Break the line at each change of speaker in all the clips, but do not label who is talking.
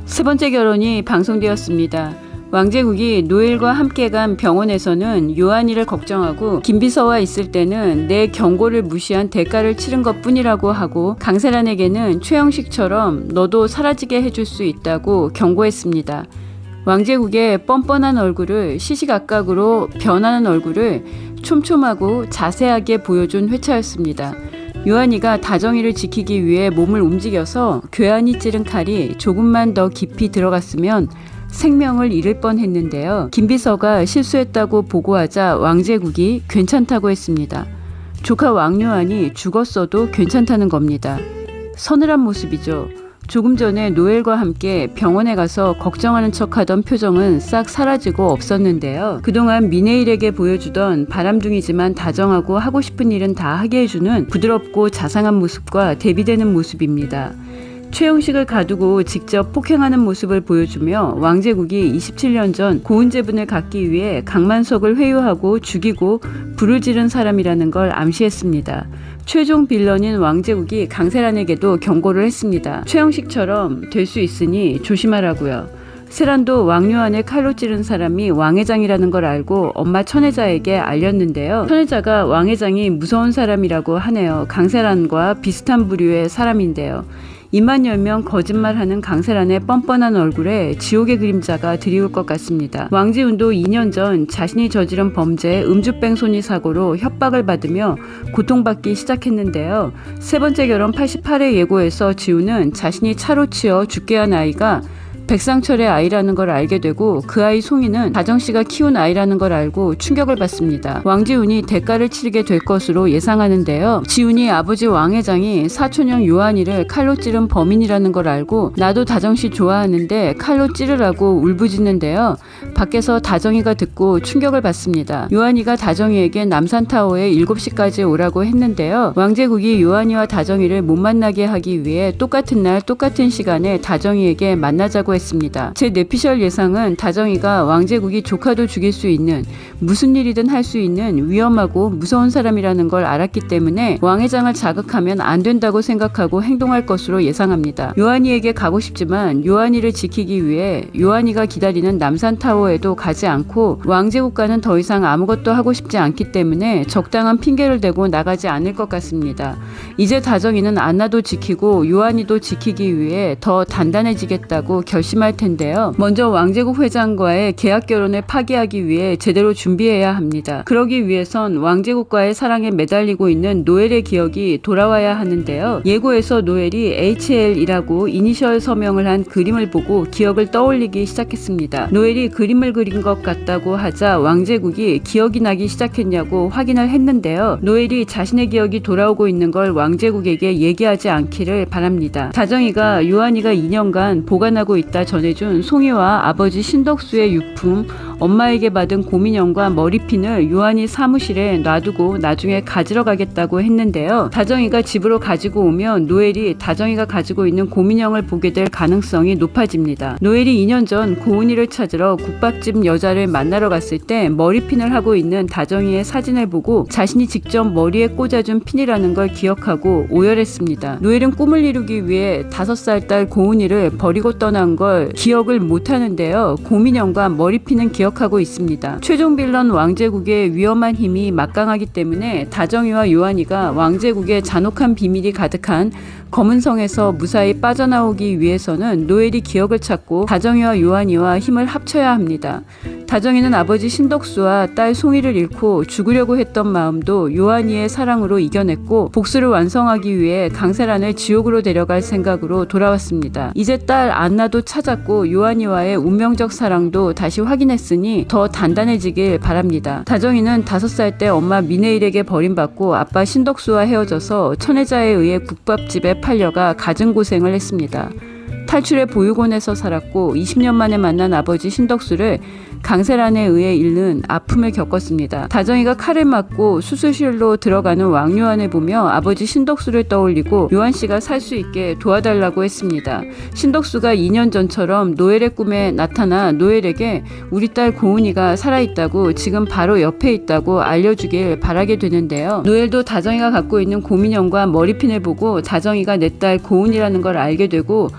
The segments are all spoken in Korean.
세 번째 결혼이 방송되었습니다. 왕제국이 노엘과 함께 간 병원에서는 요한이를 걱정하고 김비서와 있을 때는 내 경고를 무시한 대가를 치른 것뿐이라고 하고 강세란에게는 최영식처럼 너도 사라지게 해줄 수 있다고 경고했습니다. 왕제국의 뻔뻔한 얼굴을 시시각각으로 변하는 얼굴을 촘촘하고 자세하게 보여준 회차였습니다. 요한이가 다정이를 지키기 위해 몸을 움직여서 괴한이 찌른 칼이 조금만 더 깊이 들어갔으면 생명을 잃을 뻔했는데요. 김비서가 실수했다고 보고하자 왕제국이 괜찮다고 했습니다. 조카 왕요한이 죽었어도 괜찮다는 겁니다. 서늘한 모습이죠. 조금 전에 노엘과 함께 병원에 가서 걱정하는 척하던 표정은 싹 사라지고 없었는데요. 그동안 미네일에게 보여주던 바람둥이지만 다정하고 하고 싶은 일은 다 하게 해주는 부드럽고 자상한 모습과 대비되는 모습입니다. 최영식을 가두고 직접 폭행하는 모습을 보여주며 왕제국이 27년 전 고은제분을 갖기 위해 강만석을 회유하고 죽이고 불을 지른 사람이라는 걸 암시했습니다. 최종 빌런인 왕제국이 강세란에게도 경고를 했습니다. 최영식처럼 될 수 있으니 조심하라고요. 세란도 왕요한을 칼로 찌른 사람이 왕회장이라는 걸 알고 엄마 천혜자에게 알렸는데요. 천혜자가 왕회장이 무서운 사람이라고 하네요. 강세란과 비슷한 부류의 사람인데요. 입만 열면 거짓말하는 강세란의 뻔뻔한 얼굴에 지옥의 그림자가 드리울 것 같습니다. 왕지훈도 2년 전 자신이 저지른 범죄 음주뺑소니 사고로 협박을 받으며 고통받기 시작했는데요. 세 번째 결혼 88회 예고에서 지훈은 자신이 차로 치여 죽게 한 아이가 백상철의 아이라는 걸 알게 되고 그 아이 송이는 다정씨가 키운 아이라는 걸 알고 충격을 받습니다. 왕지훈이 대가를 치르게 될 것으로 예상하는데요. 지훈이 아버지 왕회장이 사촌형 요한이를 칼로 찌른 범인이라는 걸 알고 나도 다정씨 좋아하는데 칼로 찌르라고 울부짖는데요. 밖에서 다정이가 듣고 충격을 받습니다. 요한이가 다정이에게 남산타워에 7시까지 오라고 했는데요. 왕제국이 요한이와 다정이를 못 만나게 하기 위해 똑같은 날 똑같은 시간에 다정이에게 만나자고 했습니다. 제 뇌피셜 예상은 다정이가 왕제국이 조카도 죽일 수 있는 무슨 일이든 할 수 있는 위험하고 무서운 사람이라는 걸 알았기 때문에 왕회장을 자극하면 안 된다고 생각하고 행동할 것으로 예상합니다. 요한이에게 가고 싶지만 요한이를 지키기 위해 요한이가 기다리는 남산타워에도 가지 않고 왕제국과는 더 이상 아무것도 하고 싶지 않기 때문에 적당한 핑계를 대고 나가지 않을 것 같습니다. 이제 다정이는 안나도 지키고 요한이도 지키기 위해 더 단단해지겠다고 결심할 텐데요. 먼저 왕제국 회장과의 계약 결혼을 파기하기 위해 제대로 준비해야 합니다. 그러기 위해선 왕제국과의 사랑에 매달리고 있는 노엘의 기억이 돌아와야 하는데요. 예고에서 노엘이 HL이라고 이니셜 서명을 한 그림을 보고 기억을 떠올리기 시작했습니다. 노엘이 그림을 그린 것 같다고 하자 왕제국이 기억이 나기 시작했냐고 확인을 했는데요. 노엘이 자신의 기억이 돌아오고 있는 걸 왕제국에게 얘기하지 않기를 바랍니다. 다정이가 요한이가 2년간 보관하고 있다 전해준 송이와 아버지 신덕수의 유품, 엄마에게 받은 곰인형과 머리핀을 요한이 사무실에 놔두고 나중에 가지러 가겠다고 했는데요. 다정이가 집으로 가지고 오면 노엘이 다정이가 가지고 있는 곰인형을 보게 될 가능성이 높아집니다. 노엘이 2년 전 고은이를 찾으러 국밥집 여자를 만나러 갔을 때 머리핀을 하고 있는 다정이의 사진을 보고 자신이 직접 머리에 꽂아준 핀이라는 걸 기억하고 오열했습니다. 노엘은 꿈을 이루기 위해 5살 딸 고은이를 버리고 떠난 걸 기억을 못하는데요. 곰인형과 머리핀은 기억하고 있습니다. 최종 빌런 왕제국의 위험한 힘이 막강하기 때문에 다정이와 요한이가 왕제국의 잔혹한 비밀이 가득한 검은성에서 무사히 빠져나오기 위해서는 노엘이 기억을 찾고 다정이와 요한이와 힘을 합쳐야 합니다. 다정이는 아버지 신덕수와 딸 송이를 잃고 죽으려고 했던 마음도 요한이의 사랑으로 이겨냈고 복수를 완성하기 위해 강세란을 지옥으로 데려갈 생각으로 돌아왔습니다. 이제 딸 안나도 찾았고 요한이와의 운명적 사랑도 다시 확인했으니 더 단단해지길 바랍니다. 다정이는 5살 때 엄마 미네일에게 버림받고 아빠 신덕수와 헤어져서 천혜자에 의해 국밥집에 팔려가 갖은 고생을 했습니다. 탈출해 보육원에서 살았고 20년 만에 만난 아버지 신덕수를 강세란에 의해 잃는 아픔을 겪었습니다. 다정이가 칼을 맞고 수술실로 들어가는 왕요한을 보며 아버지 신덕수를 떠올리고 요한씨가 살 수 있게 도와달라고 했습니다. 신덕수가 2년 전처럼 노엘의 꿈에 나타나 노엘에게 우리 딸 고은이가 살아있다고 지금 바로 옆에 있다고 알려주길 바라게 되는데요. 노엘도 다정이가 갖고 있는 곰인형과 머리핀을 보고 다정이가 내 딸 고은이라는 걸 알게 되고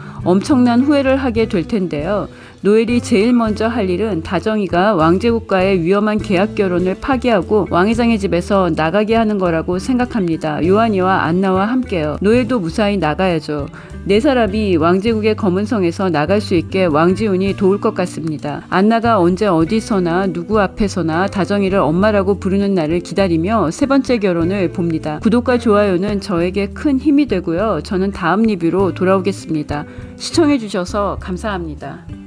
엄청난 후회를 하게 될 텐데요. 노엘이 제일 먼저 할 일은 다정이가 왕제국과의 위험한 계약 결혼을 파기하고 왕회장의 집에서 나가게 하는 거라고 생각합니다. 요한이와 안나와 함께요. 노엘도 무사히 나가야죠. 네 사람이 왕제국의 검은성에서 나갈 수 있게 왕지훈이 도울 것 같습니다. 안나가 언제 어디서나 누구 앞에서나 다정이를 엄마라고 부르는 날을 기다리며 세 번째 결혼을 봅니다. 구독과 좋아요는 저에게 큰 힘이 되고요. 저는 다음 리뷰로 돌아오겠습니다. 시청해주셔서 감사합니다.